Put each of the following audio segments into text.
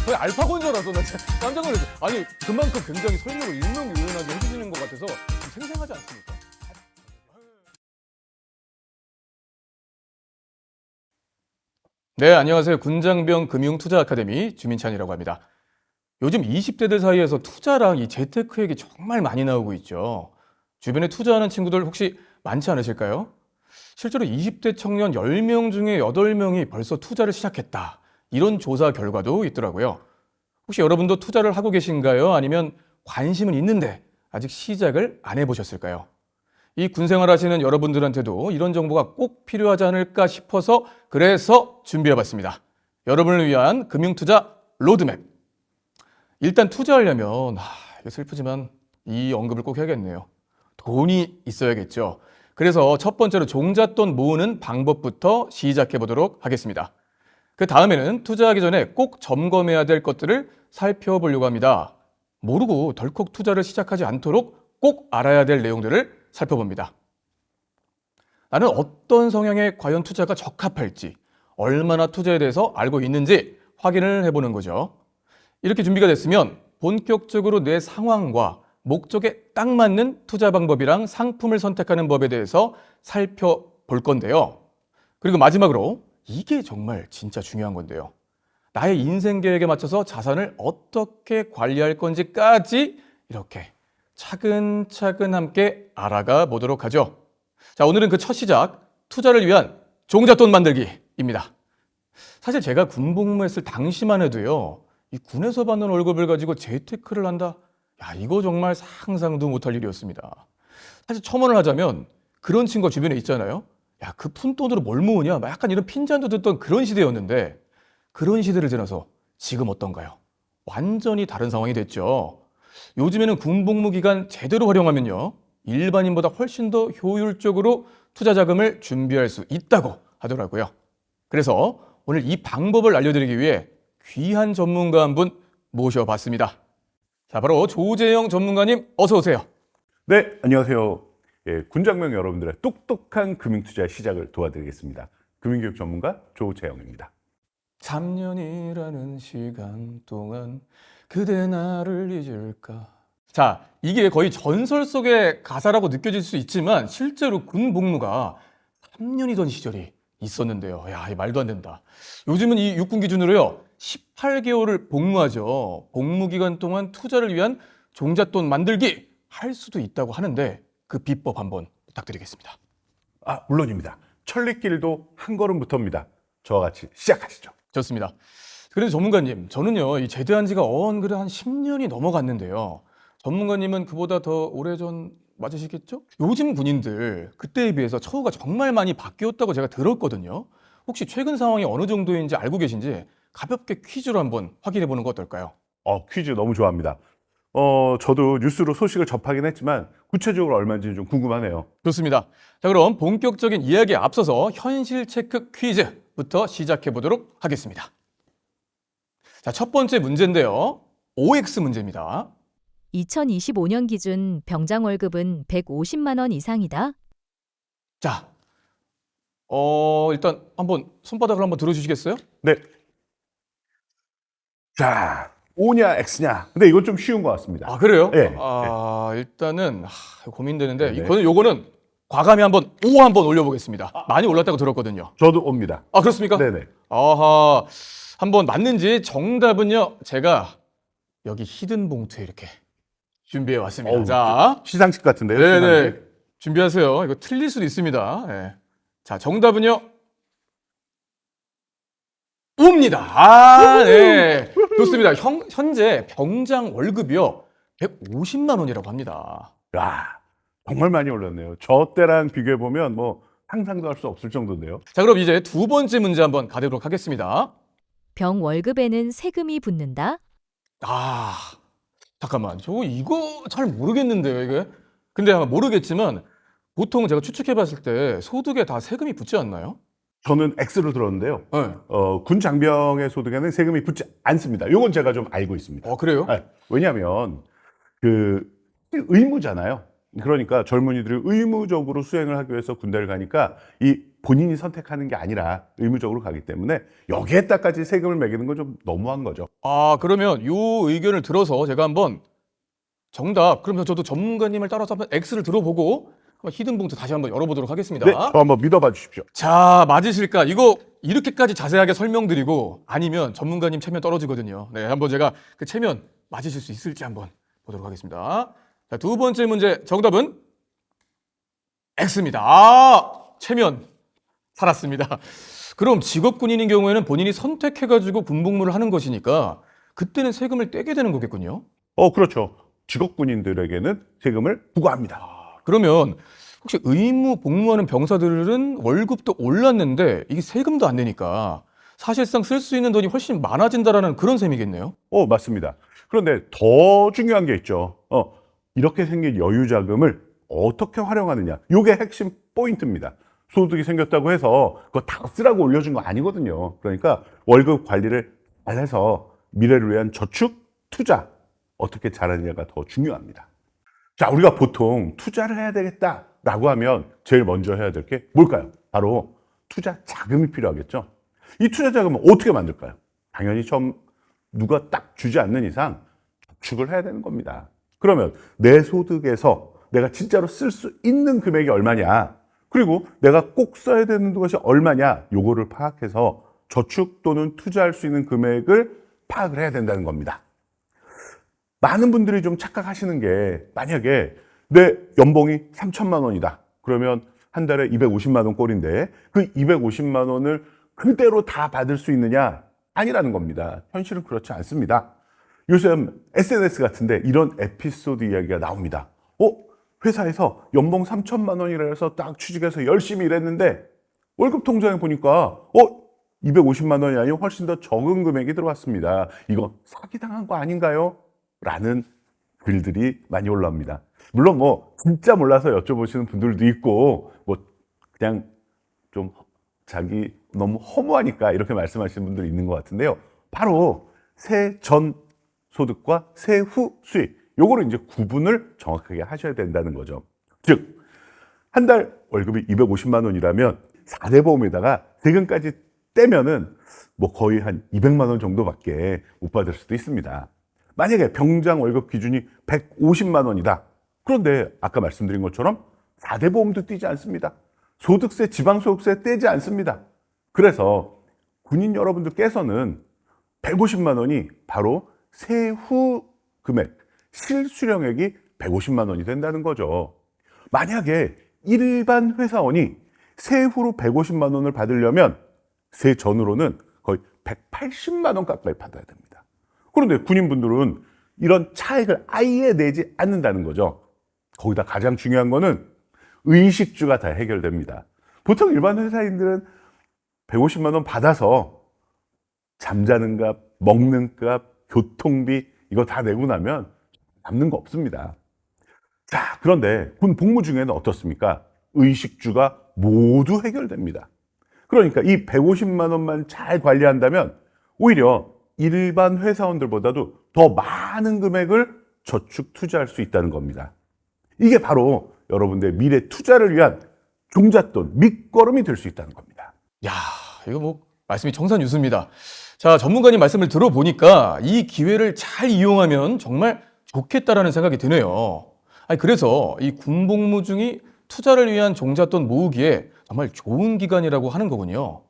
거의 알파고인 줄 알았어. 나 진짜 깜짝 놀랐어. 아니 그만큼 굉장히 설명을 일명요연하게 해주시는 것 같아서 좀 생생하지 않습니까? 네, 안녕하세요. 군장병 금융투자아카데미 주민찬이라고 합니다. 요즘 20대들 사이에서 투자랑 이 재테크 얘기 정말 많이 나오고 있죠. 주변에 투자하는 친구들 혹시 많지 않으실까요? 실제로 20대 청년 10명 중에 8명이 벌써 투자를 시작했다. 이런 조사 결과도 있더라고요. 혹시 여러분도 투자를 하고 계신가요? 아니면 관심은 있는데 아직 시작을 안 해보셨을까요? 이 군생활 하시는 여러분들한테도 이런 정보가 꼭 필요하지 않을까 싶어서 그래서 준비해봤습니다. 여러분을 위한 금융투자 로드맵. 일단 투자하려면 이게 슬프지만 이 언급을 꼭 해야겠네요. 돈이 있어야겠죠. 그래서 첫 번째로 종잣돈 모으는 방법부터 시작해 보도록 하겠습니다. 그 다음에는 투자하기 전에 꼭 점검해야 될 것들을 살펴보려고 합니다. 모르고 덜컥 투자를 시작하지 않도록 꼭 알아야 될 내용들을 살펴봅니다. 나는 어떤 성향에 과연 투자가 적합할지, 얼마나 투자에 대해서 알고 있는지 확인을 해보는 거죠. 이렇게 준비가 됐으면 본격적으로 내 상황과 목적에 딱 맞는 투자 방법이랑 상품을 선택하는 법에 대해서 살펴볼 건데요. 그리고 마지막으로 이게 정말 진짜 중요한 건데요. 나의 인생 계획에 맞춰서 자산을 어떻게 관리할 건지까지 이렇게 차근차근 함께 알아가 보도록 하죠. 자, 오늘은 그 첫 시작, 투자를 위한 종잣돈 만들기입니다. 사실 제가 군복무했을 당시만 해도요, 이 군에서 받는 월급을 가지고 재테크를 한다? 야, 이거 정말 상상도 못할 일이었습니다. 사실 첨언을 하자면 그런 친구가 주변에 있잖아요. 야, 그 푼돈으로 뭘 모으냐? 막 약간 이런 핀잔도 듣던 그런 시대였는데 그런 시대를 지나서 지금 어떤가요? 완전히 다른 상황이 됐죠. 요즘에는 군복무 기간 제대로 활용하면요, 일반인보다 훨씬 더 효율적으로 투자 자금을 준비할 수 있다고 하더라고요. 그래서 오늘 이 방법을 알려드리기 위해 귀한 전문가 한 분 모셔봤습니다. 자, 바로 조재영 전문가님 어서 오세요. 네, 안녕하세요. 예, 군장병 여러분들의 똑똑한 금융투자 시작을 도와드리겠습니다. 금융교육 전문가 조재영입니다. 3년이라는 시간 동안 그대 나를 잊을까. 자, 이게 거의 전설 속의 가사라고 느껴질 수 있지만 실제로 군 복무가 3년이던 시절이 있었는데요. 야, 이 말도 안 된다. 요즘은 이 육군 기준으로요, 18개월을 복무하죠. 복무 기간 동안 투자를 위한 종잣돈 만들기 할 수도 있다고 하는데 그 비법 한번 부탁드리겠습니다. 물론입니다. 천리길도 한 걸음부터입니다. 저와 같이 시작하시죠. 좋습니다. 그래도 전문가님, 저는요, 이 제대한 지가 그래 한 10년이 넘어갔는데요. 전문가님은 그보다 더 오래전 맞으시겠죠? 요즘 군인들 그때에 비해서 처우가 정말 많이 바뀌었다고 제가 들었거든요. 혹시 최근 상황이 어느 정도인지 알고 계신지 가볍게 퀴즈로 한번 확인해 보는 거 어떨까요? 퀴즈 너무 좋아합니다. 저도 뉴스로 소식을 접하긴 했지만 구체적으로 얼마인지 좀 궁금하네요. 좋습니다. 자, 그럼 본격적인 이야기에 앞서서 현실 체크 퀴즈부터 시작해 보도록 하겠습니다. 자, 첫 번째 문제인데요. OX 문제입니다. 2025년 기준 병장 월급은 150만 원 이상이다. 자, 일단 한번 손바닥을 한번 들어주시겠어요? 네. 자, O냐 X냐. 근데 이건 좀 쉬운 것 같습니다. 아, 그래요? 네. 일단은 고민되는데 네네. 요거는 과감히 한번 O 한번 올려보겠습니다. 많이 올랐다고 들었거든요. 저도 옵니다. 아, 그렇습니까? 네네. 아하, 한번 맞는지 정답은요, 제가 여기 히든 봉투에 이렇게 준비해 왔습니다. 어우, 자, 시상식 같은데요? 네네, 시상식? 준비하세요. 이거 틀릴 수도 있습니다. 네. 자, 정답은요, O입니다. 네. 좋습니다. 현재 병장 월급이요, 150만 원이라고 합니다. 야, 정말 많이 올랐네요. 저 때랑 비교해 보면 뭐 상상도 할 수 없을 정도인데요. 자, 그럼 이제 두 번째 문제 한번 가도록 하겠습니다. 병 월급에는 세금이 붙는다. 아, 잠깐만. 이거 잘 모르겠는데요, 이게. 근데 아마 모르겠지만 보통 제가 추측해 봤을 때 소득에 다 세금이 붙지 않나요? 저는 X로 들었는데요. 네. 군 장병의 소득에는 세금이 붙지 않습니다. 이건 제가 좀 알고 있습니다. 그래요? 네, 왜냐하면 그 의무잖아요. 그러니까 젊은이들이 의무적으로 수행을 하기 위해서 군대를 가니까 이 본인이 선택하는 게 아니라 의무적으로 가기 때문에 여기에다까지 세금을 매기는 건 좀 너무한 거죠. 아, 그러면 이 의견을 들어서 제가 한번 정답, 그러면 저도 전문가님을 따라서 한번 X를 들어보고 한번 히든 봉투 다시 한번 열어보도록 하겠습니다. 네, 저 한번 믿어봐 주십시오. 자, 맞으실까? 이거 이렇게까지 자세하게 설명드리고 아니면 전문가님 체면 떨어지거든요. 네, 한번 제가 그 체면 맞으실 수 있을지 한번 보도록 하겠습니다. 자, 두 번째 문제 정답은 X입니다. 아, 체면 살았습니다. 그럼 직업군인인 경우에는 본인이 선택해가지고 군복무를 하는 것이니까 그때는 세금을 떼게 되는 거겠군요. 그렇죠. 직업군인들에게는 세금을 부과합니다. 그러면 혹시 의무 복무하는 병사들은 월급도 올랐는데 이게 세금도 안 내니까 사실상 쓸 수 있는 돈이 훨씬 많아진다라는 그런 셈이겠네요. 맞습니다. 그런데 더 중요한 게 있죠. 이렇게 생긴 여유 자금을 어떻게 활용하느냐. 이게 핵심 포인트입니다. 소득이 생겼다고 해서 그거 다 쓰라고 올려준 거 아니거든요. 그러니까 월급 관리를 잘 해서 미래를 위한 저축, 투자 어떻게 잘하느냐가 더 중요합니다. 자, 우리가 보통 투자를 해야 되겠다라고 하면 제일 먼저 해야 될 게 뭘까요? 바로 투자 자금이 필요하겠죠. 이 투자 자금은 어떻게 만들까요? 당연히 처음 누가 딱 주지 않는 이상 저축을 해야 되는 겁니다. 그러면 내 소득에서 내가 진짜로 쓸 수 있는 금액이 얼마냐, 그리고 내가 꼭 써야 되는 것이 얼마냐, 요거를 파악해서 저축 또는 투자할 수 있는 금액을 파악을 해야 된다는 겁니다. 많은 분들이 좀 착각하시는 게, 만약에 내 연봉이 3천만 원이다. 그러면 한 달에 250만 원 꼴인데 그 250만 원을 그대로 다 받을 수 있느냐? 아니라는 겁니다. 현실은 그렇지 않습니다. 요즘 SNS 같은데 이런 에피소드 이야기가 나옵니다. 회사에서 연봉 3천만 원이라 해서 딱 취직해서 열심히 일했는데 월급 통장에 보니까 250만 원이 아니고 훨씬 더 적은 금액이 들어왔습니다. 이거 사기당한 거 아닌가요? 라는 글들이 많이 올라옵니다. 물론 진짜 몰라서 여쭤보시는 분들도 있고 그냥 좀 자기 너무 허무하니까 이렇게 말씀하시는 분들이 있는 것 같은데요. 바로 세전 소득과 세후 수익, 요거를 이제 구분을 정확하게 하셔야 된다는 거죠. 즉, 한 달 월급이 250만 원이라면 4대 보험에다가 세금까지 떼면은 거의 한 200만 원 정도밖에 못 받을 수도 있습니다. 만약에 병장 월급 기준이 150만 원이다. 그런데 아까 말씀드린 것처럼 4대 보험도 떼지 않습니다. 소득세, 지방소득세 떼지 않습니다. 그래서 군인 여러분들께서는 150만 원이 바로 세후 금액, 실수령액이 150만 원이 된다는 거죠. 만약에 일반 회사원이 세후로 150만 원을 받으려면 세전으로는 거의 180만 원 가까이 받아야 됩니다. 그런데 군인분들은 이런 차액을 아예 내지 않는다는 거죠. 거기다 가장 중요한 거는 의식주가 다 해결됩니다. 보통 일반 회사인들은 150만 원 받아서 잠자는 값, 먹는 값, 교통비 이거 다 내고 나면 남는 거 없습니다. 자, 그런데 군 복무 중에는 어떻습니까? 의식주가 모두 해결됩니다. 그러니까 이 150만 원만 잘 관리한다면 오히려 일반 회사원들보다도 더 많은 금액을 저축 투자할 수 있다는 겁니다. 이게 바로 여러분들의 미래 투자를 위한 종잣돈, 밑거름이 될 수 있다는 겁니다. 야, 이거 말씀이 청산유수입니다. 자, 전문가님 말씀을 들어보니까 이 기회를 잘 이용하면 정말 좋겠다라는 생각이 드네요. 그래서 이 군복무 중이 투자를 위한 종잣돈 모으기에 정말 좋은 기간이라고 하는 거군요.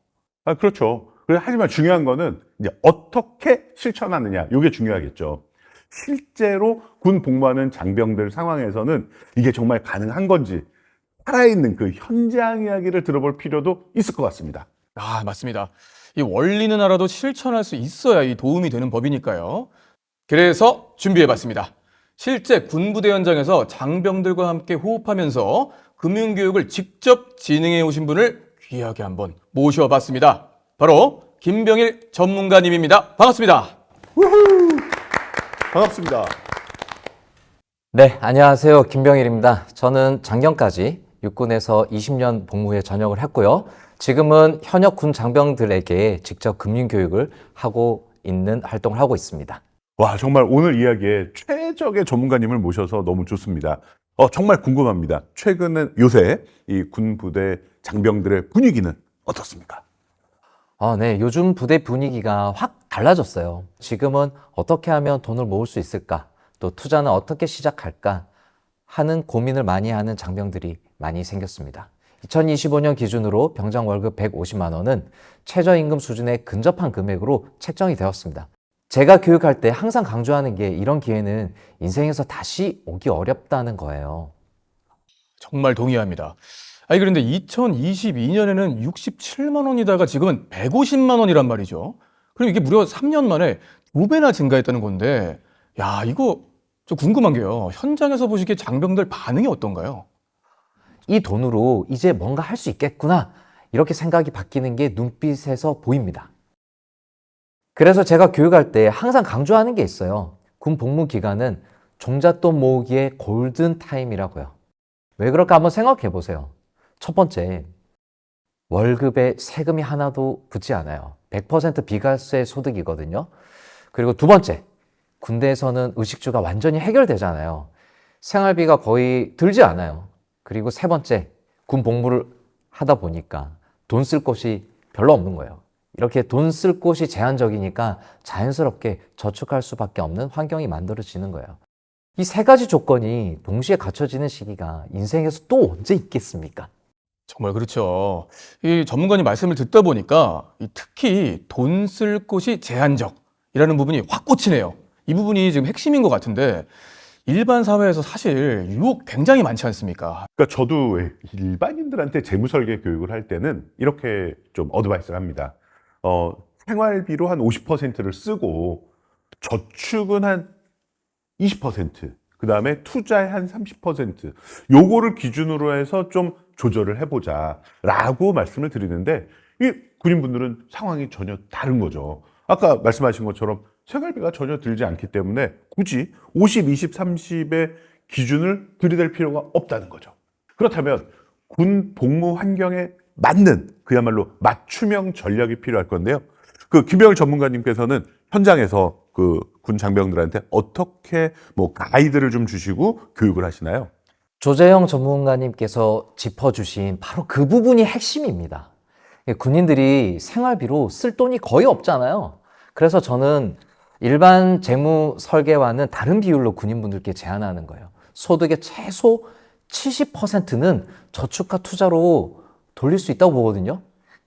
그렇죠. 하지만 중요한 거는 이제 어떻게 실천하느냐, 이게 중요하겠죠. 실제로 군 복무하는 장병들 상황에서는 이게 정말 가능한 건지 살아있는 그 현장 이야기를 들어볼 필요도 있을 것 같습니다. 맞습니다. 이 원리는 알아도 실천할 수 있어야 이 도움이 되는 법이니까요. 그래서 준비해봤습니다. 실제 군부대 현장에서 장병들과 함께 호흡하면서 금융교육을 직접 진행해 오신 분을 귀하게 한번 모셔봤습니다. 바로 김병일 전문가님입니다. 반갑습니다. 반갑습니다. 네, 안녕하세요. 김병일입니다. 저는 작년까지 육군에서 20년 복무에 전역을 했고요. 지금은 현역 군 장병들에게 직접 금융교육을 하고 있는 활동을 하고 있습니다. 와, 정말 오늘 이야기에 최적의 전문가님을 모셔서 너무 좋습니다. 정말 궁금합니다. 최근에 요새 이 군 부대 장병들의 분위기는 어떻습니까? 네. 요즘 부대 분위기가 확 달라졌어요. 지금은 어떻게 하면 돈을 모을 수 있을까? 또 투자는 어떻게 시작할까? 하는 고민을 많이 하는 장병들이 많이 생겼습니다. 2025년 기준으로 병장 월급 150만 원은 최저임금 수준에 근접한 금액으로 책정이 되었습니다. 제가 교육할 때 항상 강조하는 게 이런 기회는 인생에서 다시 오기 어렵다는 거예요. 정말 동의합니다. 아니, 그런데 2022년에는 67만 원이다가 지금은 150만 원이란 말이죠. 그럼 이게 무려 3년 만에 2배나 증가했다는 건데, 야, 이거 좀 궁금한 게요. 현장에서 보시기에 장병들 반응이 어떤가요? 이 돈으로 이제 뭔가 할 수 있겠구나. 이렇게 생각이 바뀌는 게 눈빛에서 보입니다. 그래서 제가 교육할 때 항상 강조하는 게 있어요. 군 복무 기간은 종잣돈 모으기의 골든 타임이라고요. 왜 그럴까 한번 생각해 보세요. 첫 번째, 월급에 세금이 하나도 붙지 않아요. 100% 비과세 소득이거든요. 그리고 두 번째, 군대에서는 의식주가 완전히 해결되잖아요. 생활비가 거의 들지 않아요. 그리고 세 번째, 군 복무를 하다 보니까 돈 쓸 곳이 별로 없는 거예요. 이렇게 돈 쓸 곳이 제한적이니까 자연스럽게 저축할 수밖에 없는 환경이 만들어지는 거예요. 이 세 가지 조건이 동시에 갖춰지는 시기가 인생에서 또 언제 있겠습니까? 정말 그렇죠. 이 전문가님 말씀을 듣다 보니까 특히 돈 쓸 곳이 제한적이라는 부분이 확 꽂히네요. 이 부분이 지금 핵심인 것 같은데 일반 사회에서 사실 유혹 굉장히 많지 않습니까? 그러니까 저도 일반인들한테 재무설계 교육을 할 때는 이렇게 좀 어드바이스를 합니다. 생활비로 한 50%를 쓰고 저축은 한 20%, 그 다음에 투자의 한 30%, 요거를 기준으로 해서 좀 조절을 해보자 라고 말씀을 드리는데, 이 군인분들은 상황이 전혀 다른 거죠. 아까 말씀하신 것처럼 생활비가 전혀 들지 않기 때문에 굳이 50, 20, 30의 기준을 들이댈 필요가 없다는 거죠. 그렇다면 군 복무 환경에 맞는 그야말로 맞춤형 전략이 필요할 건데요. 그 김병일 전문가님께서는 현장에서 그 군 장병들한테 어떻게 가이드를 좀 주시고 교육을 하시나요? 조재영 전문가님께서 짚어주신 바로 그 부분이 핵심입니다. 군인들이 생활비로 쓸 돈이 거의 없잖아요. 그래서 저는 일반 재무 설계와는 다른 비율로 군인분들께 제안하는 거예요. 소득의 최소 70%는 저축과 투자로 돌릴 수 있다고 보거든요.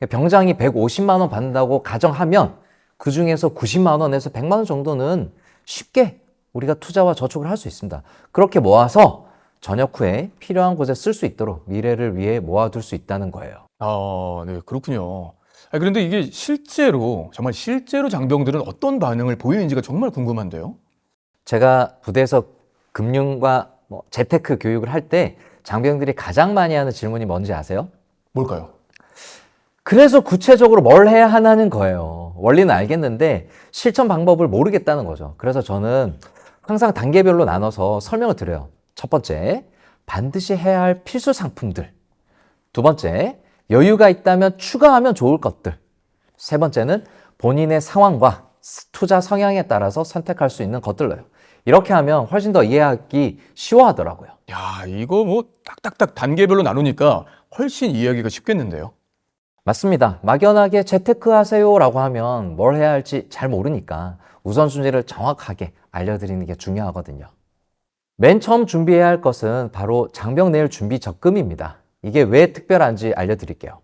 병장이 150만 원 받는다고 가정하면 그 중에서 90만 원에서 100만 원 정도는 쉽게 우리가 투자와 저축을 할 수 있습니다. 그렇게 모아서 전역 후에 필요한 곳에 쓸 수 있도록 미래를 위해 모아둘 수 있다는 거예요. 네, 그렇군요. 그런데 이게 실제로, 정말 실제로 장병들은 어떤 반응을 보이는지가 정말 궁금한데요. 제가 부대에서 금융과 재테크 교육을 할 때 장병들이 가장 많이 하는 질문이 뭔지 아세요? 뭘까요? 그래서 구체적으로 뭘 해야 하나는 거예요. 원리는 알겠는데 실천 방법을 모르겠다는 거죠. 그래서 저는 항상 단계별로 나눠서 설명을 드려요. 첫 번째, 반드시 해야 할 필수 상품들. 두 번째, 여유가 있다면 추가하면 좋을 것들. 세 번째는 본인의 상황과 투자 성향에 따라서 선택할 수 있는 것들로요. 이렇게 하면 훨씬 더 이해하기 쉬워하더라고요. 야, 이거 딱딱딱 단계별로 나누니까 훨씬 이해하기가 쉽겠는데요. 맞습니다. 막연하게 재테크 하세요라고 하면 뭘 해야 할지 잘 모르니까 우선순위를 정확하게 알려드리는 게 중요하거든요. 맨 처음 준비해야 할 것은 바로 장병 내일 준비 적금입니다. 이게 왜 특별한지 알려드릴게요.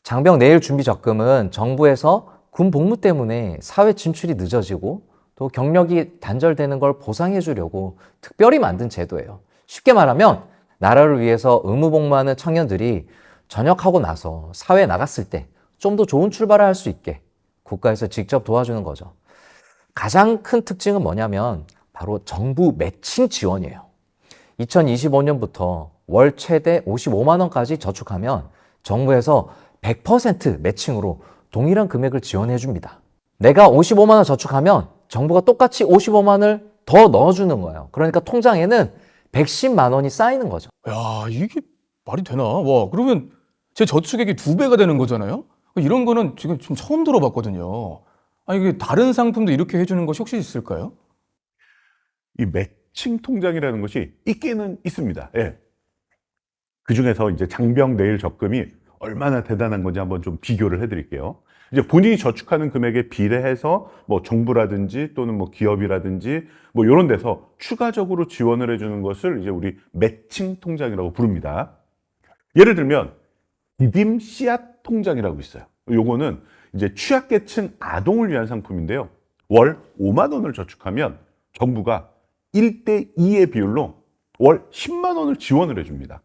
장병 내일 준비 적금은 정부에서 군 복무 때문에 사회 진출이 늦어지고 또 경력이 단절되는 걸 보상해 주려고 특별히 만든 제도예요. 쉽게 말하면 나라를 위해서 의무 복무하는 청년들이 전역하고 나서 사회에 나갔을 때 좀 더 좋은 출발을 할 수 있게 국가에서 직접 도와주는 거죠. 가장 큰 특징은 뭐냐면 바로 정부 매칭 지원이에요. 2025년부터 월 최대 55만 원까지 저축하면 정부에서 100% 매칭으로 동일한 금액을 지원해 줍니다. 내가 55만 원 저축하면 정부가 똑같이 55만 원을 더 넣어주는 거예요. 그러니까 통장에는 110만 원이 쌓이는 거죠. 야, 이게 말이 되나? 와, 그러면 제 저축액이 2배가 되는 거잖아요? 이런 거는 지금 좀 처음 들어봤거든요. 이게 다른 상품도 이렇게 해주는 것이 혹시 있을까요? 이 매칭 통장이라는 것이 있기는 있습니다. 예. 그 중에서 이제 장병 내일 적금이 얼마나 대단한 건지 한번 좀 비교를 해드릴게요. 이제 본인이 저축하는 금액에 비례해서 뭐 정부라든지 또는 뭐 기업이라든지 뭐 이런 데서 추가적으로 지원을 해주는 것을 이제 우리 매칭 통장이라고 부릅니다. 예를 들면 디딤 씨앗 통장이라고 있어요. 요거는 이제 취약계층 아동을 위한 상품인데요. 월 5만 원을 저축하면 정부가 1대2의 비율로 월 10만 원을 지원을 해줍니다.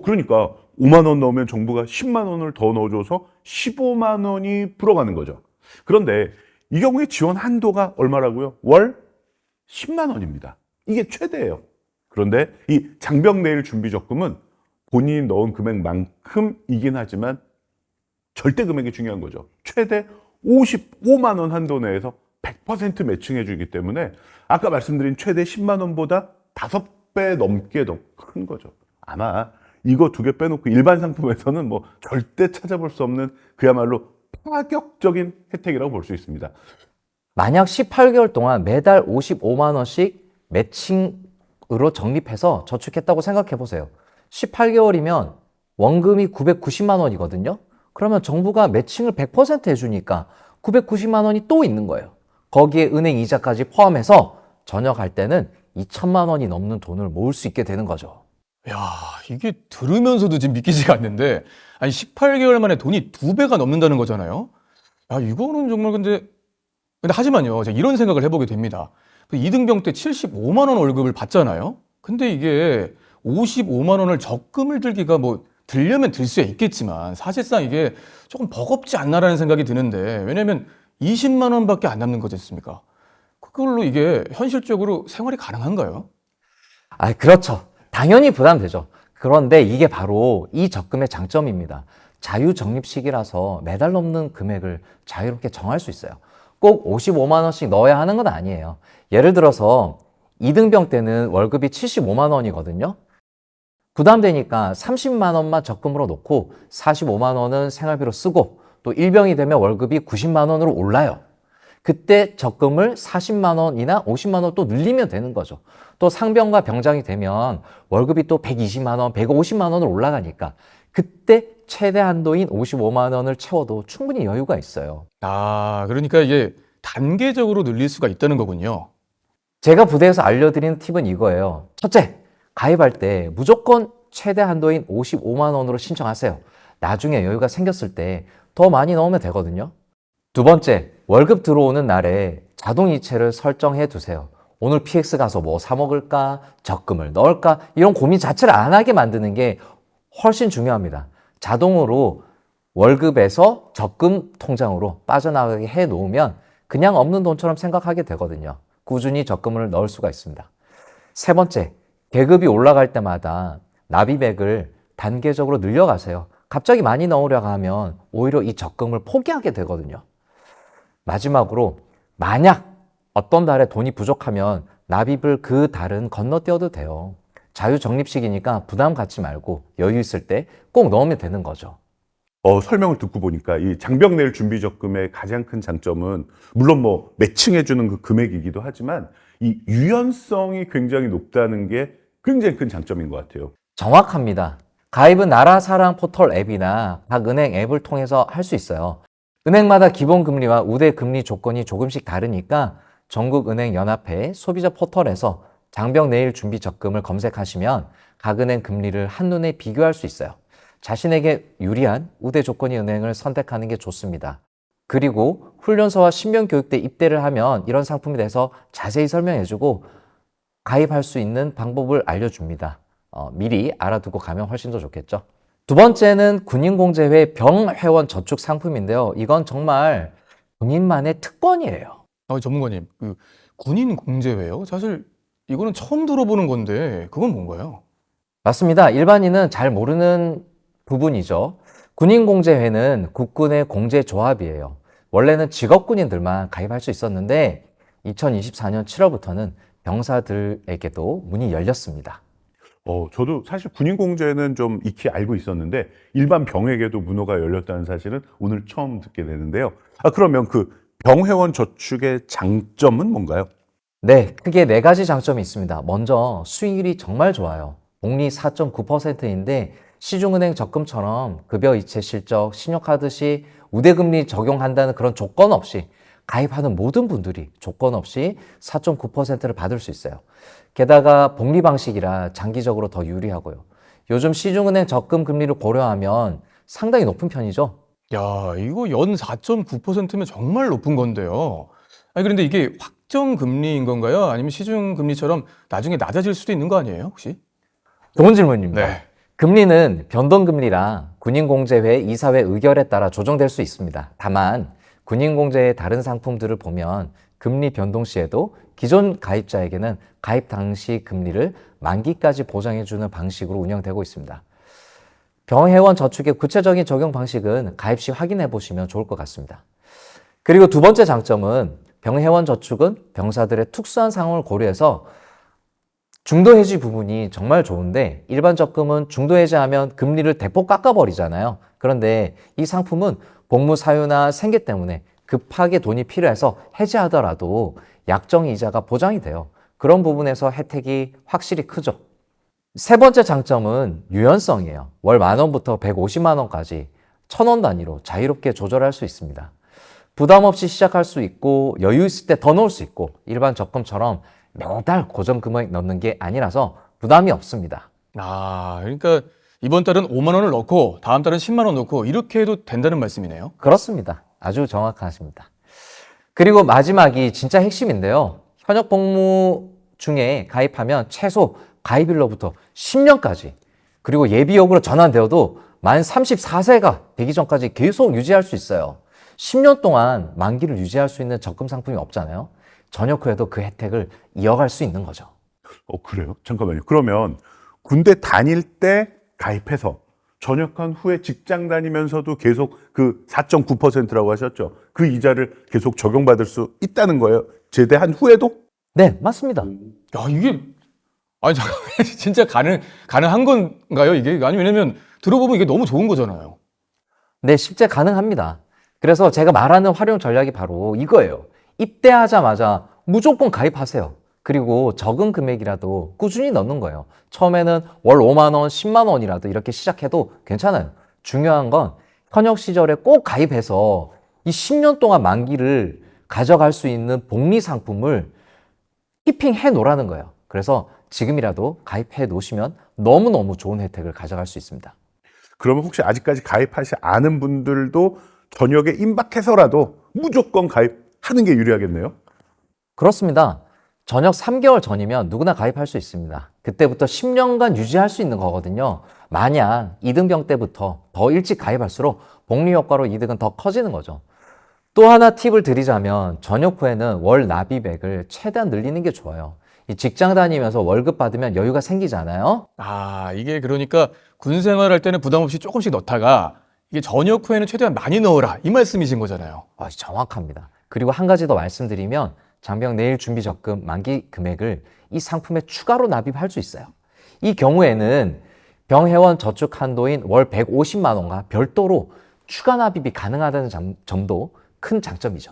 그러니까 5만 원 넣으면 정부가 10만 원을 더 넣어줘서 15만 원이 불어가는 거죠. 그런데 이 경우에 지원 한도가 얼마라고요? 월 10만 원입니다. 이게 최대예요. 그런데 이 장병내일 준비적금은 본인이 넣은 금액만큼이긴 하지만 절대 금액이 중요한 거죠. 최대 55만 원 한도 내에서 100% 매칭해 주기 때문에 아까 말씀드린 최대 10만 원보다 5배 넘게 더 큰 거죠. 아마 이거 2개 빼놓고 일반 상품에서는 뭐 절대 찾아볼 수 없는 그야말로 파격적인 혜택이라고 볼 수 있습니다. 만약 18개월 동안 매달 55만 원씩 매칭으로 적립해서 저축했다고 생각해 보세요. 18개월이면 원금이 990만 원이거든요. 그러면 정부가 매칭을 100% 해주니까 990만 원이 또 있는 거예요. 거기에 은행 이자까지 포함해서 전역할 때는 2천만 원이 넘는 돈을 모을 수 있게 되는 거죠. 야, 이게 들으면서도 지금 믿기지가 않는데, 아니, 18개월 만에 돈이 2배가 넘는다는 거잖아요? 야, 이거는 정말 근데 하지만요, 제가 이런 생각을 해보게 됩니다. 이등병 때 75만 원 월급을 받잖아요? 근데 이게 55만 원을 적금을 들기가 뭐, 들려면 들 수야 있겠지만, 사실상 이게 조금 버겁지 않나라는 생각이 드는데, 왜냐면 20만 원밖에 안 남는 거지 않습니까? 그걸로 이게 현실적으로 생활이 가능한가요? 그렇죠. 당연히 부담되죠. 그런데 이게 바로 이 적금의 장점입니다. 자유적립식이라서 매달 넘는 금액을 자유롭게 정할 수 있어요. 꼭 55만 원씩 넣어야 하는 건 아니에요. 예를 들어서 이등병 때는 월급이 75만 원이거든요. 부담되니까 30만 원만 적금으로 놓고 45만 원은 생활비로 쓰고 또 일병이 되면 월급이 90만 원으로 올라요. 그때 적금을 40만 원이나 50만 원 또 늘리면 되는 거죠. 또 상병과 병장이 되면 월급이 또 120만 원, 150만 원으로 올라가니까 그때 최대 한도인 55만 원을 채워도 충분히 여유가 있어요. 그러니까 이게 단계적으로 늘릴 수가 있다는 거군요. 제가 부대에서 알려드리는 팁은 이거예요. 첫째, 가입할 때 무조건 최대 한도인 55만 원으로 신청하세요. 나중에 여유가 생겼을 때 더 많이 넣으면 되거든요. 두 번째, 월급 들어오는 날에 자동이체를 설정해 두세요. 오늘 PX 가서 뭐 사 먹을까? 적금을 넣을까? 이런 고민 자체를 안 하게 만드는 게 훨씬 중요합니다. 자동으로 월급에서 적금 통장으로 빠져나가게 해 놓으면 그냥 없는 돈처럼 생각하게 되거든요. 꾸준히 적금을 넣을 수가 있습니다. 세 번째, 계급이 올라갈 때마다 납입액을 단계적으로 늘려가세요. 갑자기 많이 넣으려고 하면 오히려 이 적금을 포기하게 되거든요. 마지막으로 만약 어떤 달에 돈이 부족하면 납입을 그 달은 건너뛰어도 돼요. 자유적립식이니까 부담 갖지 말고 여유 있을 때 꼭 넣으면 되는 거죠. 설명을 듣고 보니까 이 장병내일 준비적금의 가장 큰 장점은 물론 뭐 매칭해주는 그 금액이기도 하지만 이 유연성이 굉장히 높다는 게 굉장히 큰 장점인 것 같아요. 정확합니다. 가입은 나라사랑 포털 앱이나 각 은행 앱을 통해서 할 수 있어요. 은행마다 기본 금리와 우대 금리 조건이 조금씩 다르니까 전국은행연합회 소비자 포털에서 장병내일 준비 적금을 검색하시면 각 은행 금리를 한눈에 비교할 수 있어요. 자신에게 유리한 우대 조건의 은행을 선택하는 게 좋습니다. 그리고 훈련소와 신병교육대 입대를 하면 이런 상품에 대해서 자세히 설명해주고 가입할 수 있는 방법을 알려줍니다. 미리 알아두고 가면 훨씬 더 좋겠죠. 두 번째는 군인공제회 병회원 저축 상품인데요. 이건 정말 군인만의 특권이에요. 전문가님, 군인 공제회요? 사실 이거는 처음 들어보는 건데 그건 뭔가요? 맞습니다. 일반인은 잘 모르는 부분이죠. 군인공제회는 국군의 공제조합이에요. 원래는 직업군인들만 가입할 수 있었는데 2024년 7월부터는 병사들에게도 문이 열렸습니다. 저도 사실 군인공제는 좀 익히 알고 있었는데 일반 병에게도 문호가 열렸다는 사실은 오늘 처음 듣게 되는데요. 그러면 그 병회원 저축의 장점은 뭔가요? 네, 크게 네 가지 장점이 있습니다. 먼저 수익률이 정말 좋아요. 복리 4.9%인데 시중은행 적금처럼 급여 이체 실적, 신용카드 시 우대금리 적용한다는 그런 조건 없이 가입하는 모든 분들이 조건 없이 4.9%를 받을 수 있어요. 게다가 복리 방식이라 장기적으로 더 유리하고요. 요즘 시중은행 적금 금리를 고려하면 상당히 높은 편이죠. 야, 이거 연 4.9%면 정말 높은 건데요. 아니, 그런데 이게 확정 금리인 건가요? 아니면 시중 금리처럼 나중에 낮아질 수도 있는 거 아니에요, 혹시? 좋은 질문입니다. 네. 금리는 변동금리라 군인공제회, 이사회 의결에 따라 조정될 수 있습니다. 다만 군인공제의 다른 상품들을 보면 금리 변동 시에도 기존 가입자에게는 가입 당시 금리를 만기까지 보장해주는 방식으로 운영되고 있습니다. 병회원 저축의 구체적인 적용 방식은 가입 시 확인해 보시면 좋을 것 같습니다. 그리고 두 번째 장점은 병회원 저축은 병사들의 특수한 상황을 고려해서 중도 해지 부분이 정말 좋은데 일반 적금은 중도 해지하면 금리를 대폭 깎아버리잖아요. 그런데 이 상품은 복무 사유나 생계 때문에 급하게 돈이 필요해서 해지하더라도 약정 이자가 보장이 돼요. 그런 부분에서 혜택이 확실히 크죠. 세 번째 장점은 유연성이에요. 월 10,000원부터 150만 원까지 1,000원 단위로 자유롭게 조절할 수 있습니다. 부담 없이 시작할 수 있고 여유 있을 때 더 넣을 수 있고 일반 적금처럼 매달 고정 금액 넣는 게 아니라서 부담이 없습니다. 아, 그러니까 이번 달은 5만 원을 넣고 다음 달은 10만 원 넣고 이렇게 해도 된다는 말씀이네요. 그렇습니다. 아주 정확하십니다. 그리고 마지막이 진짜 핵심인데요. 현역 복무 중에 가입하면 최소 가입일로부터 10년까지 그리고 예비역으로 전환되어도 만 34세가 되기 전까지 계속 유지할 수 있어요. 10년 동안 만기를 유지할 수 있는 적금 상품이 없잖아요. 전역 후에도 그 혜택을 이어갈 수 있는 거죠. 그래요? 잠깐만요. 그러면 군대 다닐 때 가입해서 전역한 후에 직장 다니면서도 계속 그 4.9%라고 하셨죠. 그 이자를 계속 적용받을 수 있다는 거예요. 제대한 후에도? 네, 맞습니다. 야, 이게 아니 잠깐 진짜 가능한 건가요, 이게? 아니 왜냐면 들어보면 이게 너무 좋은 거잖아요. 네, 실제 가능합니다. 그래서 제가 말하는 활용 전략이 바로 이거예요. 입대하자마자 무조건 가입하세요. 그리고 적은 금액이라도 꾸준히 넣는 거예요. 처음에는 월 5만 원, 10만 원이라도 이렇게 시작해도 괜찮아요. 중요한 건 현역 시절에 꼭 가입해서 이 10년 동안 만기를 가져갈 수 있는 복리 상품을 키핑해 놓으라는 거예요. 그래서 지금이라도 가입해 놓으시면 너무너무 좋은 혜택을 가져갈 수 있습니다. 그러면 혹시 아직까지 가입하지 않은 분들도 전역에 임박해서라도 무조건 가입하는 게 유리하겠네요? 그렇습니다. 전역 3개월 전이면 누구나 가입할 수 있습니다. 그때부터 10년간 유지할 수 있는 거거든요. 만약 이등병 때부터 더 일찍 가입할수록 복리 효과로 이득은 더 커지는 거죠. 또 하나 팁을 드리자면 전역 후에는 월 납입액을 최대한 늘리는 게 좋아요. 이 직장 다니면서 월급 받으면 여유가 생기잖아요. 아, 이게 그러니까 군 생활할 때는 부담 없이 조금씩 넣다가 이게 전역 후에는 최대한 많이 넣어라 이 말씀이신 거잖아요. 정확합니다. 그리고 한 가지 더 말씀드리면 장병 내일 준비 적금 만기 금액을 이 상품에 추가로 납입할 수 있어요. 이 경우에는 병회원 저축 한도인 월 150만 원과 별도로 추가 납입이 가능하다는 점도 큰 장점이죠.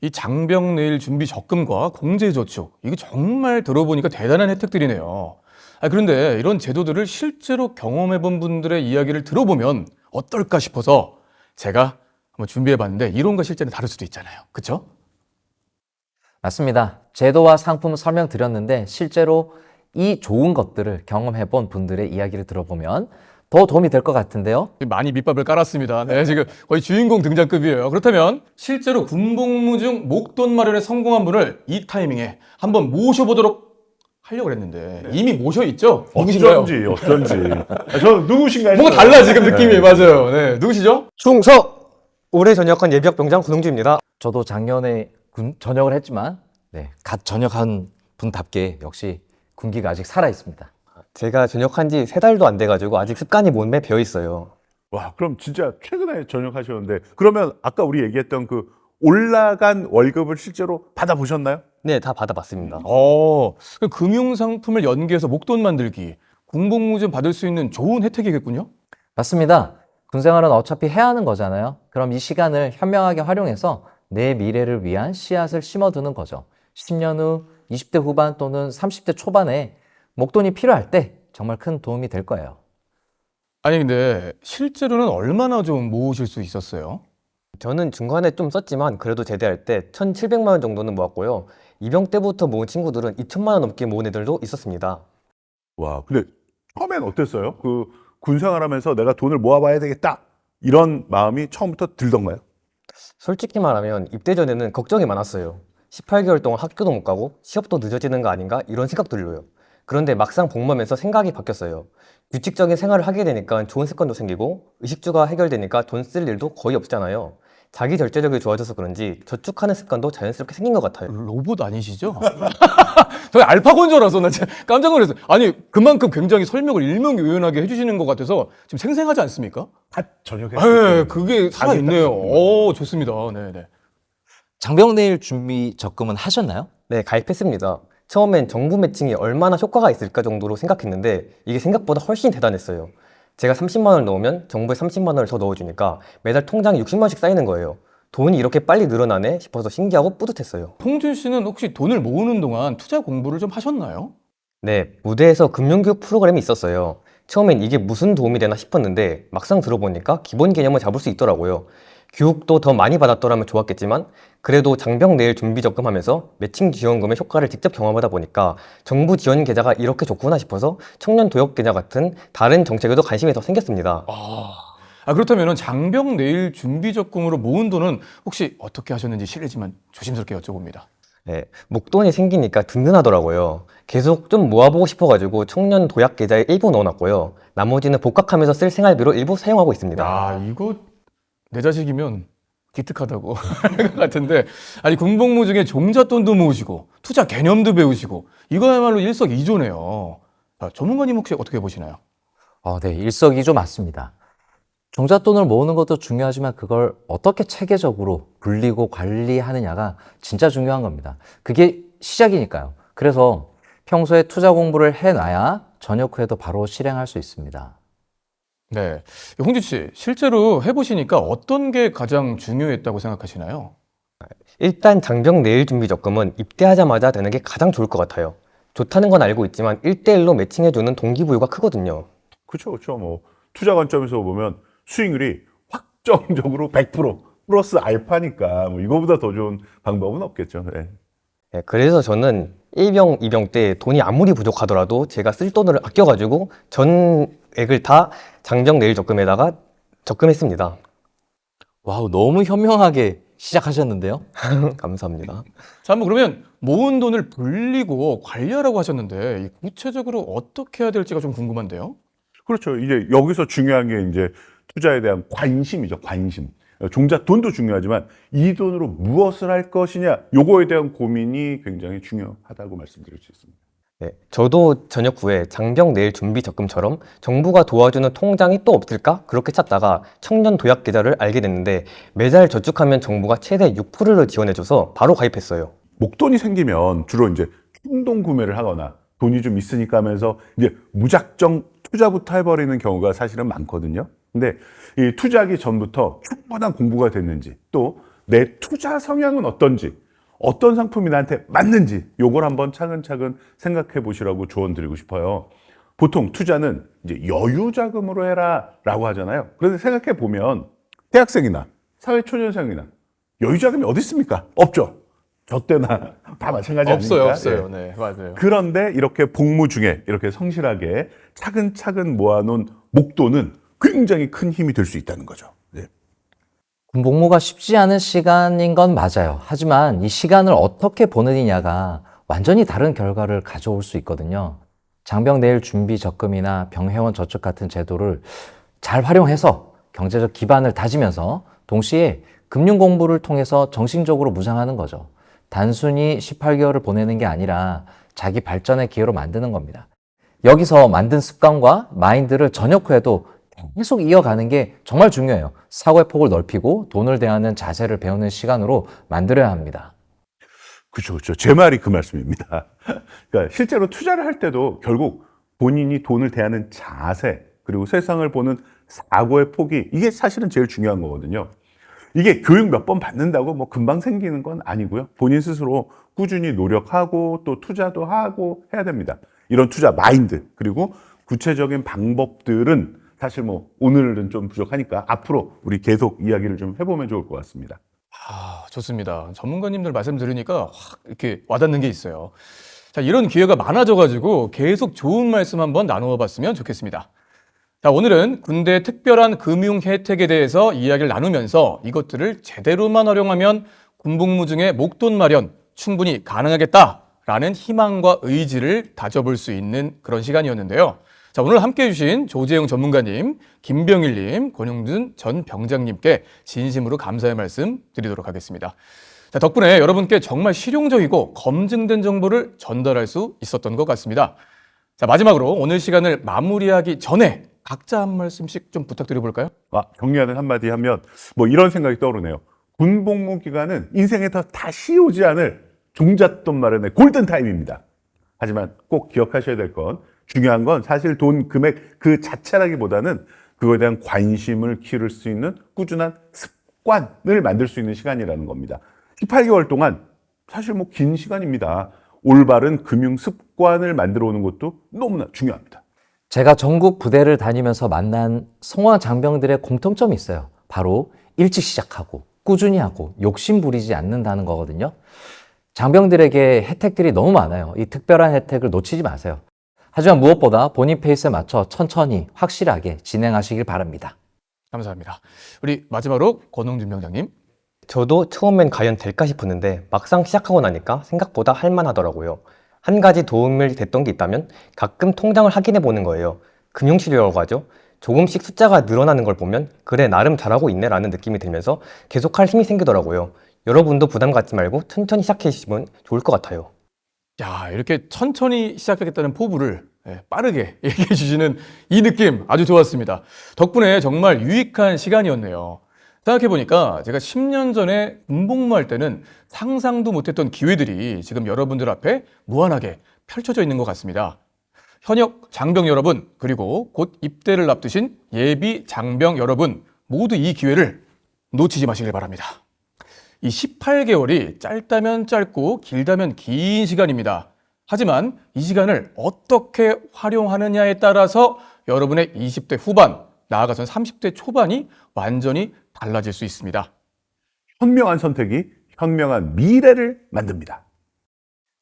이 장병 내일 준비 적금과 공제저축 이게 정말 들어보니까 대단한 혜택들이네요. 아, 그런데 이런 제도들을 실제로 경험해 본 분들의 이야기를 들어보면 어떨까 싶어서 제가 한번 준비해 봤는데 이론과 실제는 다를 수도 있잖아요. 그렇죠? 맞습니다. 제도와 상품 설명드렸는데 실제로 이 좋은 것들을 경험해 본 분들의 이야기를 들어보면 더 도움이 될 것 같은데요. 많이 밑밥을 깔았습니다. 네, 지금 거의 주인공 등장급이에요. 그렇다면 실제로 군복무 중 목돈 마련에 성공한 분을 이 타이밍에 한번 모셔보도록 하려고 했는데 이미 모셔 있죠? 누구신가요? 어쩐지. 저는 누구신가요? 뭔가 달라 지금 느낌이. 맞아요. 네, 누구시죠? 충석! 올해 전역한 예비역 병장 군웅주입니다. 저도 작년에 전역을 했지만 갓 전역한 분답게 역시 군기가 아직 살아 있습니다. 제가 전역한 지 3달도 안 돼가지고 아직 습관이 몸에 배어 있어요. 와, 그럼 진짜 최근에 전역하셨는데 그러면 아까 우리 얘기했던 그 올라간 월급을 실제로 받아보셨나요? 네, 다 받아봤습니다. 그 금융상품을 연계해서 목돈 만들기, 군복무전 받을 수 있는 좋은 혜택이겠군요? 맞습니다. 군생활은 어차피 해야 하는 거잖아요. 그럼 이 시간을 현명하게 활용해서 내 미래를 위한 씨앗을 심어두는 거죠. 10년 후 20대 후반 또는 30대 초반에 목돈이 필요할 때 정말 큰 도움이 될 거예요. 아니, 근데 실제로는 얼마나 좀 모으실 수 있었어요? 저는 중간에 좀 썼지만 그래도 제대할 때 1,700만 원 정도는 모았고요. 입영 때부터 모은 친구들은 2천만 원 넘게 모은 애들도 있었습니다. 와, 근데 처음엔 어땠어요? 그 군생활하면서 내가 돈을 모아봐야 되겠다 이런 마음이 처음부터 들던가요? 솔직히 말하면 입대 전에는 걱정이 많았어요. 18개월 동안 학교도 못 가고 취업도 늦어지는 거 아닌가 이런 생각도 들어요. 그런데 막상 복무하면서 생각이 바뀌었어요. 규칙적인 생활을 하게 되니까 좋은 습관도 생기고 의식주가 해결되니까 돈 쓸 일도 거의 없잖아요. 자기 절제력이 좋아져서 그런지 저축하는 습관도 자연스럽게 생긴 것 같아요. 로봇 아니시죠? 저 알파고인 줄 알았어. 나 진짜 깜짝 놀랐어요. 아니, 그만큼 굉장히 설명을 일명요연하게 해주시는 것 같아서 지금 생생하지 않습니까? 다 저녁에 네, 그게 살아있네요. 오, 좋습니다. 네네. 장병내일 준비 적금은 하셨나요? 네, 가입했습니다. 처음엔 정부 매칭이 얼마나 효과가 있을까 정도로 생각했는데 이게 생각보다 훨씬 대단했어요. 제가 30만 원을 넣으면 정부에 30만 원을 더 넣어주니까 매달 통장에 60만 원씩 쌓이는 거예요. 돈이 이렇게 빨리 늘어나네 싶어서 신기하고 뿌듯했어요. 홍준 씨는 혹시 돈을 모으는 동안 투자 공부를 좀 하셨나요? 네, 무대에서 금융교육 프로그램이 있었어요. 처음엔 이게 무슨 도움이 되나 싶었는데 막상 들어보니까 기본 개념을 잡을 수 있더라고요. 교육도 더 많이 받았더라면 좋았겠지만 그래도 장병 내일 준비 적금하면서 매칭 지원금의 효과를 직접 경험하다 보니까 정부 지원 계좌가 이렇게 좋구나 싶어서 청년 도역 계좌 같은 다른 정책에도 관심이 더 생겼습니다. 그렇다면 장병 내일 준비 적금으로 모은 돈은 혹시 어떻게 하셨는지 실례지만 조심스럽게 여쭤봅니다. 네, 목돈이 생기니까 든든하더라고요. 계속 좀 모아보고 싶어가지고 청년 도약 계좌에 일부 넣어놨고요. 나머지는 복학하면서 쓸 생활비로 일부 사용하고 있습니다. 야, 이거 내 자식이면 기특하다고 할 것 같은데, 아니, 군복무 중에 종잣돈도 모으시고 투자 개념도 배우시고 이거야말로 일석이조네요. 전문가님 혹시 어떻게 보시나요? 네, 일석이조 맞습니다. 종잣돈을 모으는 것도 중요하지만 그걸 어떻게 체계적으로 굴리고 관리하느냐가 진짜 중요한 겁니다. 그게 시작이니까요. 그래서 평소에 투자 공부를 해놔야 전역 후에도 바로 실행할 수 있습니다. 네, 홍준 씨 실제로 해보시니까 어떤 게 가장 중요했다고 생각하시나요? 일단 장병 내일 준비 적금은 입대하자마자 되는 게 가장 좋을 것 같아요. 좋다는 건 알고 있지만 1대1로 매칭해주는 동기부여가 크거든요. 그렇죠, 그렇죠. 뭐 투자 관점에서 보면 수익률이 확정적으로 100% 플러스 알파니까 뭐 이거보다 더 좋은 방법은 없겠죠. 네. 네, 그래서 저는 1병, 2병 때 돈이 아무리 부족하더라도 제가 쓸 돈을 아껴가지고 전액을 다 장병 내일 적금에다가 적금했습니다. 와우, 너무 현명하게 시작하셨는데요? 감사합니다. 자, 한번 그러면 모은 돈을 불리고 관리하라고 하셨는데 구체적으로 어떻게 해야 될지가 좀 궁금한데요. 그렇죠. 이제 여기서 중요한 게 이제 투자에 대한 관심이죠. 관심. 종잣돈도 중요하지만 이 돈으로 무엇을 할 것이냐, 요거에 대한 고민이 굉장히 중요하다고 말씀드릴 수 있습니다. 네, 저도 전역 후에 장병 내일 준비 적금처럼 정부가 도와주는 통장이 또 없을까? 그렇게 찾다가 청년 도약 계좌를 알게 됐는데 매달 저축하면 정부가 최대 6%를 지원해줘서 바로 가입했어요. 목돈이 생기면 주로 이제 충동 구매를 하거나 돈이 좀 있으니까 하면서 이제 무작정 투자부터 해버리는 경우가 사실은 많거든요. 근데 이 투자하기 전부터 충분한 공부가 됐는지 또 내 투자 성향은 어떤지 어떤 상품이 나한테 맞는지 요걸 한번 차근차근 생각해 보시라고 조언 드리고 싶어요. 보통 투자는 이제 여유 자금으로 해라 라고 하잖아요. 그런데 생각해 보면 대학생이나 사회초년생이나 여유 자금이 어디 있습니까? 없죠. 저 때나 다 마찬가지 아닙니까? 없어요. 예. 네, 맞아요. 그런데 이렇게 복무 중에 이렇게 성실하게 차근차근 모아놓은 목돈은 굉장히 큰 힘이 될 수 있다는 거죠. 네. 군복무가 쉽지 않은 시간인 건 맞아요. 하지만 이 시간을 어떻게 보내느냐가 완전히 다른 결과를 가져올 수 있거든요. 장병 내일 준비 적금이나 병회원 저축 같은 제도를 잘 활용해서 경제적 기반을 다지면서 동시에 금융 공부를 통해서 정신적으로 무장하는 거죠. 단순히 18개월을 보내는 게 아니라 자기 발전의 기회로 만드는 겁니다. 여기서 만든 습관과 마인드를 전역 후에도 계속 이어가는 게 정말 중요해요. 사고의 폭을 넓히고 돈을 대하는 자세를 배우는 시간으로 만들어야 합니다. 그렇죠, 그렇죠. 제 말이 그 말씀입니다. 그러니까 실제로 투자를 할 때도 결국 본인이 돈을 대하는 자세 그리고 세상을 보는 사고의 폭이 이게 사실은 제일 중요한 거거든요. 이게 교육 몇 번 받는다고 뭐 금방 생기는 건 아니고요. 본인 스스로 꾸준히 노력하고 또 투자도 하고 해야 됩니다. 이런 투자 마인드 그리고 구체적인 방법들은 사실 뭐 오늘은 좀 부족하니까 앞으로 우리 계속 이야기를 좀 해보면 좋을 것 같습니다. 좋습니다. 전문가님들 말씀 들으니까 확 이렇게 와닿는 게 있어요. 자, 이런 기회가 많아져가지고 계속 좋은 말씀 한번 나누어 봤으면 좋겠습니다. 자, 오늘은 군대 특별한 금융 혜택에 대해서 이야기를 나누면서 이것들을 제대로만 활용하면 군복무 중에 목돈 마련 충분히 가능하겠다라는 희망과 의지를 다져볼 수 있는 그런 시간이었는데요. 자, 오늘 함께해 주신 조재용 전문가님, 김병일님, 권용준 전 병장님께 진심으로 감사의 말씀 드리도록 하겠습니다. 자, 덕분에 여러분께 정말 실용적이고 검증된 정보를 전달할 수 있었던 것 같습니다. 자, 마지막으로 오늘 시간을 마무리하기 전에 각자 한 말씀씩 좀 부탁드려볼까요? 정리하는 한마디 하면 뭐 이런 생각이 떠오르네요. 군복무 기간은 인생에서 다시 오지 않을 종잣돈 마련의 골든타임입니다. 하지만 꼭 기억하셔야 될 건 중요한 건 사실 돈 금액 그 자체라기보다는 그거에 대한 관심을 기를 수 있는 꾸준한 습관을 만들 수 있는 시간이라는 겁니다. 18개월 동안 사실 뭐 긴 시간입니다. 올바른 금융 습관을 만들어 오는 것도 너무나 중요합니다. 제가 전국 부대를 다니면서 만난 성화 장병들의 공통점이 있어요. 바로 일찍 시작하고 꾸준히 하고 욕심 부리지 않는다는 거거든요. 장병들에게 혜택들이 너무 많아요. 이 특별한 혜택을 놓치지 마세요. 하지만 무엇보다 본인 페이스에 맞춰 천천히 확실하게 진행하시길 바랍니다. 감사합니다. 우리 마지막으로 권홍준 병장님. 저도 처음엔 과연 될까 싶었는데 막상 시작하고 나니까 생각보다 할만하더라고요. 한 가지 도움이 됐던 게 있다면 가끔 통장을 확인해 보는 거예요. 금융치료라고 하죠. 조금씩 숫자가 늘어나는 걸 보면 그래 나름 잘하고 있네 라는 느낌이 들면서 계속할 힘이 생기더라고요. 여러분도 부담 갖지 말고 천천히 시작해 주시면 좋을 것 같아요. 야, 이렇게 천천히 시작하겠다는 포부를 빠르게 얘기해 주시는 이 느낌 아주 좋았습니다. 덕분에 정말 유익한 시간이었네요. 생각해보니까 제가 10년 전에 군복무할 때는 상상도 못했던 기회들이 지금 여러분들 앞에 무한하게 펼쳐져 있는 것 같습니다. 현역 장병 여러분, 그리고 곧 입대를 앞두신 예비 장병 여러분, 모두 이 기회를 놓치지 마시길 바랍니다. 이 18개월이 짧다면 짧고 길다면 긴 시간입니다. 하지만 이 시간을 어떻게 활용하느냐에 따라서 여러분의 20대 후반, 나아가선 30대 초반이 완전히 달라질 수 있습니다. 현명한 선택이 현명한 미래를 만듭니다.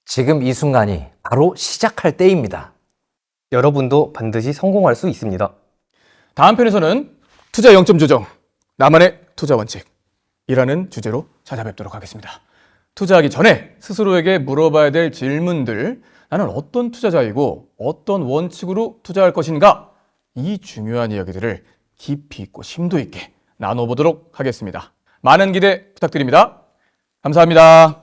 지금 이 순간이 바로 시작할 때입니다. 여러분도 반드시 성공할 수 있습니다. 다음 편에서는 투자 0점 조정, 나만의 투자 원칙이라는 주제로 찾아뵙도록 하겠습니다. 투자하기 전에 스스로에게 물어봐야 될 질문들, 나는 어떤 투자자이고 어떤 원칙으로 투자할 것인가? 이 중요한 이야기들을 깊이 있고 심도 있게 나눠보도록 하겠습니다. 많은 기대 부탁드립니다. 감사합니다.